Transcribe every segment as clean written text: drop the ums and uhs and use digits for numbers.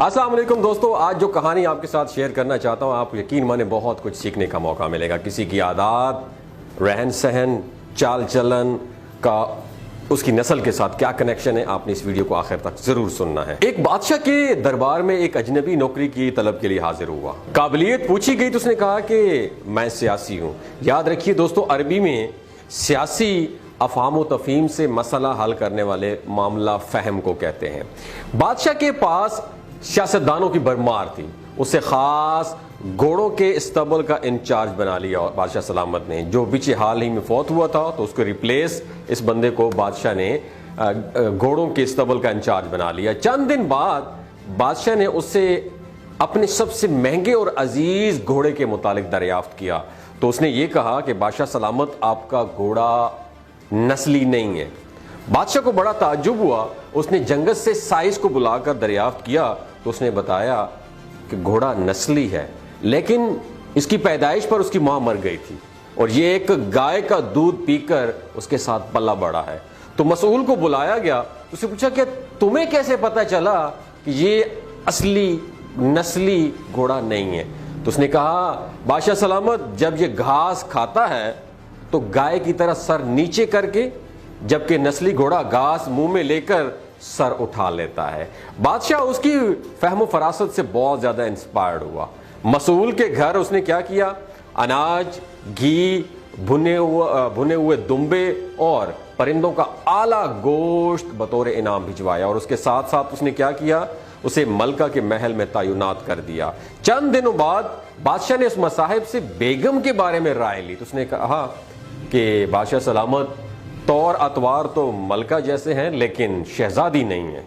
अस्सलाम वालेकुम दोस्तों, आज जो कहानी आपके साथ शेयर करना चाहता हूँ, आप यकीन माने बहुत कुछ सीखने का मौका मिलेगा। किसी की आदत, रहन सहन, चाल चलन का उसकी नस्ल के साथ क्या कनेक्शन है, आपने इस वीडियो को आखिर तक जरूर सुनना है। एक बादशाह के दरबार में एक अजनबी नौकरी की तलब के लिए हाजिर हुआ। काबिलियत पूछी गई तो उसने कहा कि मैं सियासी हूँ। याद रखिए दोस्तों, अरबी में सियासी अफाम व तफहीम से मसला हल करने वाले मामला फहम को कहते हैं। बादशाह के पास सियासतदानों की भरमार थी। उसे खास घोड़ों के इस्तबल का इंचार्ज बना लिया बादशाह सलामत ने, जो पीछे हाल ही में फौत हुआ था, तो उसको रिप्लेस इस बंदे को बादशाह ने घोड़ों के इस्तबल का इंचार्ज बना लिया। चंद दिन बाद बादशाह ने उससे अपने सबसे महंगे और अजीज घोड़े के मुतालिक दरियाफ्त किया। तो उसने ये कहा कि बादशाह सलामत, आपका घोड़ा नस्ली नहीं है। बादशाह को बड़ा ताज्जुब हुआ। उसने जंगत से साइज को बुलाकर दरियाफ्त किया तो उसने बताया कि घोड़ा नस्ली है, लेकिन इसकी पैदाइश पर उसकी मां मर गई थी और ये एक गाय का दूध पीकर उसके साथ पला बड़ा है। तो मसूल को बुलाया गया, उससे पूछा कि तुम्हें कैसे पता चला कि ये असली नस्ली घोड़ा नहीं है? तो उसने कहा, बादशाह सलामत, जब ये घास खाता है तो गाय की तरह सर नीचे करके, जबकि नस्ली घोड़ा घास मुंह में लेकर सर उठा लेता है। बादशाह उसकी फहम फरासत से बहुत ज्यादा इंस्पायर्ड हुआ। मसूल के घर उसने क्या किया, अनाज, घी, भुने हुए दुम्बे और परिंदों का आला गोश्त बतौर इनाम भिजवाया और उसके साथ साथ उसने क्या किया, उसे मलका के महल में तैनात कर दिया। चंद दिनों बाद बादशाह ने उस मसाहिब से बेगम के बारे में राय ली। तो उसने कहा कि बादशाह सलामत, तौर अतवार तो मलका जैसे हैं लेकिन शहजादी नहीं है।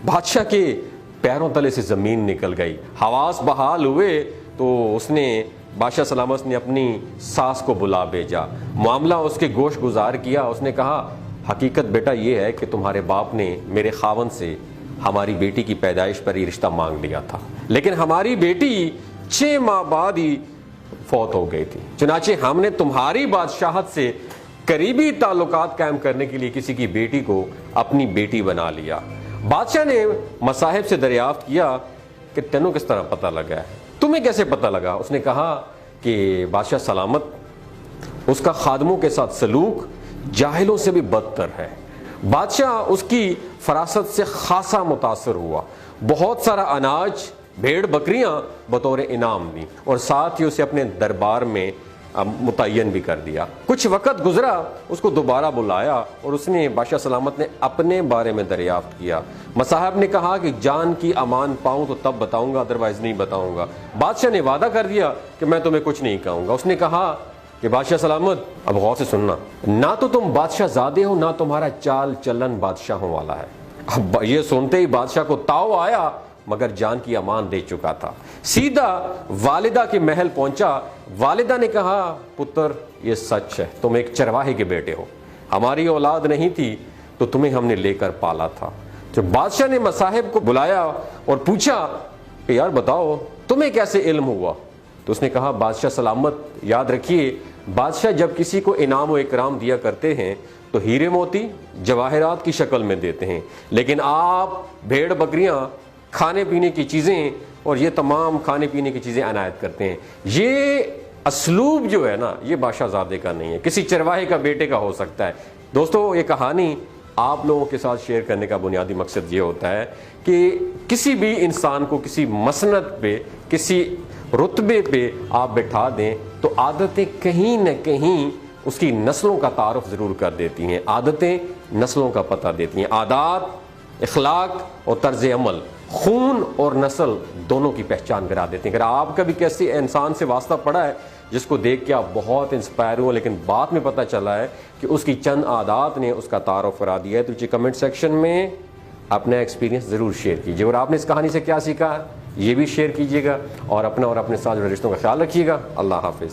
बादशाह के पैरों तले से जमीन निकल गई, हवास बहाल हुए। तो उसने बादशाह सलामत ने अपनी सास को बुला भेजा, मामला उसके गोश गुजार किया। उसने कहा, हकीकत बेटा ये है कि तुम्हारे बाप ने मेरे खावन से हमारी बेटी की पैदाइश पर ही रिश्ता मांग लिया था, लेकिन हमारी बेटी 6 माह बाद ही फौत हो गई थी। चुनाचे हमने तुम्हारी बादशाहत से करीबी ताल्लुकात कायम करने के लिए किसी की बेटी को अपनी बेटी बना लिया। बादशाह ने मसाहिब से दरियाफ्त किया कि तेनों किस तरह पता लगा है, तुम्हें कैसे पता लगा? उसने कहा कि बादशाह सलामत, उसका खादमों के साथ सलूक जाहिलों से भी बदतर है। बादशाह उसकी फरासत से खासा मुतासर हुआ। बहुत सारा अनाज, भेड़ बकरियां बतौर इनाम दी और साथ ही उसे अपने दरबार में मुतय्यन भी कर दिया। कुछ वक्त गुजरा, उसको दोबारा बुलाया और उसने बादशाह सलामत ने अपने बारे में दरियाफ्त किया। मसाहब ने कहा कि जान की अमान पाऊं तो तब बताऊंगा, अदरवाइज नहीं बताऊंगा। बादशाह ने वादा कर दिया कि मैं तुम्हें कुछ नहीं कहूंगा। उसने कहा कि बादशाह सलामत, अब गौर से सुनना, ना तो तुम बादशाह ज़ादे हो, ना तुम्हारा चाल चलन बादशाहों वाला है। अब ये सुनते ही बादशाह को ताव आया, मगर जान की अमान दे चुका था। सीधा वालिदा के महल पहुंचा। वालिदा ने कहा, पुत्र ये सच है, तुम एक चरवाहे के बेटे हो, हमारी औलाद नहीं थी तो तुम्हें हमने लेकर पाला था। तो बादशाह ने मसाहिब को बुलाया और पूछा कि यार बताओ, तुम्हें कैसे इल्म हुआ? तो उसने कहा, बादशाह सलामत, याद रखिए, बादशाह जब किसी को इनाम व इकराम दिया करते हैं तो हीरे मोती जवाहरात की शक्ल में देते हैं, लेकिन आप भेड़ बकरियां, खाने पीने की चीज़ें और ये तमाम खाने पीने की चीज़ें अनायत करते हैं। ये असलूब जो है ना, ये बादशाहज़ादे का नहीं है, किसी चरवाहे का बेटे का हो सकता है। दोस्तों, ये कहानी आप लोगों के साथ शेयर करने का बुनियादी मकसद ये होता है कि किसी भी इंसान को किसी मसनद पे, किसी रुतबे पे आप बैठा दें तो आदतें कहीं न कहीं उसकी नस्लों का तारुफ ज़रूर कर देती हैं। आदतें नस्लों का पता देती हैं। आदात, इखलाक और तर्ज अमल खून और नस्ल दोनों की पहचान करा देते हैं। अगर आपका भी किसी इंसान से वास्ता पड़ा है जिसको देख के आप बहुत इंस्पायर हुए, लेकिन बाद में पता चला है कि उसकी चंद आदात ने उसका तारुफ करा दिया है, तो जी कमेंट सेक्शन में अपना एक्सपीरियंस ज़रूर शेयर कीजिए। और आपने इस कहानी से क्या सीखा, ये भी शेयर कीजिएगा और अपना और अपने साथ जुड़े रिश्तों का ख्याल रखिएगा। अल्लाह हाफिज़।